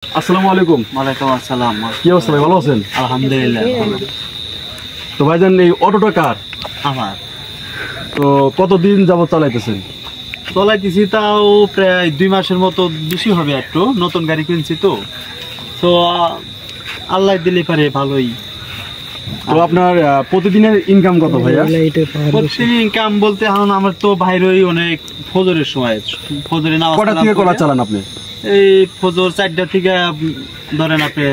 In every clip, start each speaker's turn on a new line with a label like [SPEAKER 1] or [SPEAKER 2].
[SPEAKER 1] আসসালামু আলাইকুম।
[SPEAKER 2] ওয়ালাইকুম আসসালাম।
[SPEAKER 1] কি অবস্থা ভাই, ভালো আছেন?
[SPEAKER 2] আলহামদুলিল্লাহ।
[SPEAKER 1] তো ভাইজান এই অটোটা কার?
[SPEAKER 2] আমার
[SPEAKER 1] তো কতদিন যাবত চালাইতেছেন?
[SPEAKER 2] চলাইতেছি তাও প্রায় 2 মাসের মতো, বেশি হবে একটু। নতুন গাড়ি কিনছি তো আল্লাহ দিলে পারে ভালোই।
[SPEAKER 1] তো আপনার প্রতিদিনের ইনকাম কত ভাইয়া?
[SPEAKER 2] প্রতিদিন ইনকাম বলতে এখন আমার তো বাইরেই অনেক ফজরের সময়, ফজরে নামাজ
[SPEAKER 1] কটা থেকে কটা চালান আপনি?
[SPEAKER 2] এই ফজর 4টা থেকে ধরেন আপনি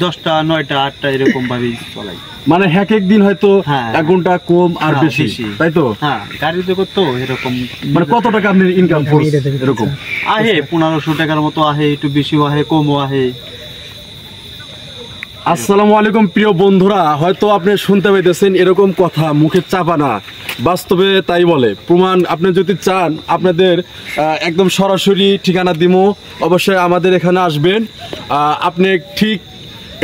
[SPEAKER 2] 10টা 9টা 8টা এরকম ভাবেই চলাই।
[SPEAKER 1] মানে এক এক দিন হয়তো
[SPEAKER 2] হ্যাঁ।
[SPEAKER 1] 1 ঘন্টা কম আর বেশি, তাই তো?
[SPEAKER 2] হ্যাঁ, গাড়ি জগৎ তো এরকম।
[SPEAKER 1] মানে কত টাকা আপনি ইনকাম এরকম?
[SPEAKER 2] আহে 1500 টাকার মতো আহে, একটু বেশিও আহে কমও আহে।
[SPEAKER 1] আসসালামু আলাইকুম প্রিয় বন্ধুরা, হয়তো আপনি শুনতে পাইতেছেন এরকম কথা মুখে চাপা না, বাস্তবে তাই বলে। প্রমাণ আপনি যদি চান আপনাদের একদম সরাসরি ঠিকানা দিমু, অবশ্যই আমাদের এখানে আসবেন। আপনি ঠিক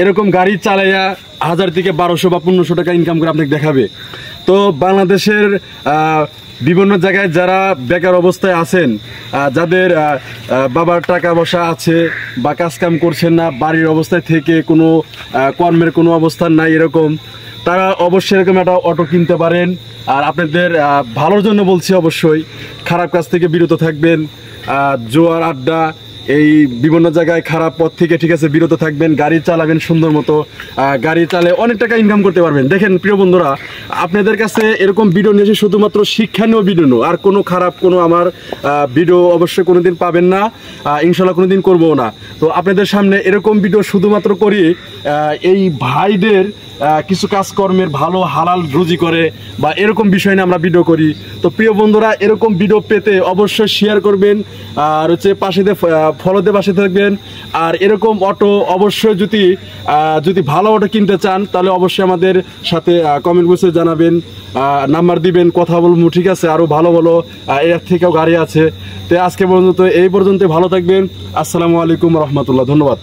[SPEAKER 1] এরকম গাড়ি চালাইয়া 1000 থেকে 1200 বা 1500 টাকা ইনকাম করে আপনাকে দেখাবে। তো বাংলাদেশের বিভিন্ন জায়গায় যারা বেকার অবস্থায় আছেন, যাদের বাবার টাকা পয়সা আছে বা কাজকাম করছেন না, বাড়ির অবস্থায় থেকে কোনো কর্মের কোনো অবস্থান নাই এরকম, তারা অবশ্যই এরকম একটা অটো কিনতে পারেন। আর আপনাদের ভালোর জন্য বলছি, অবশ্যই খারাপ কাজ থেকে বিরত থাকবেন। জোয়ার আড্ডা এই বিভিন্ন জায়গায় খারাপ পথ থেকে ঠিক আছে বিরত থাকবেন, গাড়ি চালাবেন সুন্দর মতো, গাড়ি চালিয়ে অনেক টাকা ইনকাম করতে পারবেন। দেখেন প্রিয় বন্ধুরা, আপনাদের কাছে এরকম ভিডিও নিয়ে শুধুমাত্র শিক্ষণীয় ভিডিও নয়, আর কোনো খারাপ কোনো আমার ভিডিও অবশ্যই কোনোদিন পাবেন না, ইনশাল্লাহ কোনোদিন করবো না। তো আপনাদের সামনে এরকম ভিডিও শুধুমাত্র করি এই ভাইদের কিছু কাজকর্মের ভালো হালাল রুজি করে বা এরকম বিষয় নিয়ে আমরা ভিডিও করি। তো প্রিয় বন্ধুরা, এরকম ভিডিও পেতে অবশ্যই শেয়ার করবেন, আর হচ্ছে পাশে ফলোতে পাশে থাকবেন। আর এরকম অটো অবশ্যই যদি ভালো অটো কিনতে চান তাহলে অবশ্যই আমাদের সাথে কমেন্ট বক্সে জানাবেন, নাম্বার দিবেন, কথা বলবো, ঠিক আছে? আরও ভালো ভালো এর থেকেও গাড়ি আছে। তো আজকে পর্যন্ত এই পর্যন্ত ভালো থাকবেন। আসসালামু আলাইকুম রহমতুল্লাহ, ধন্যবাদ।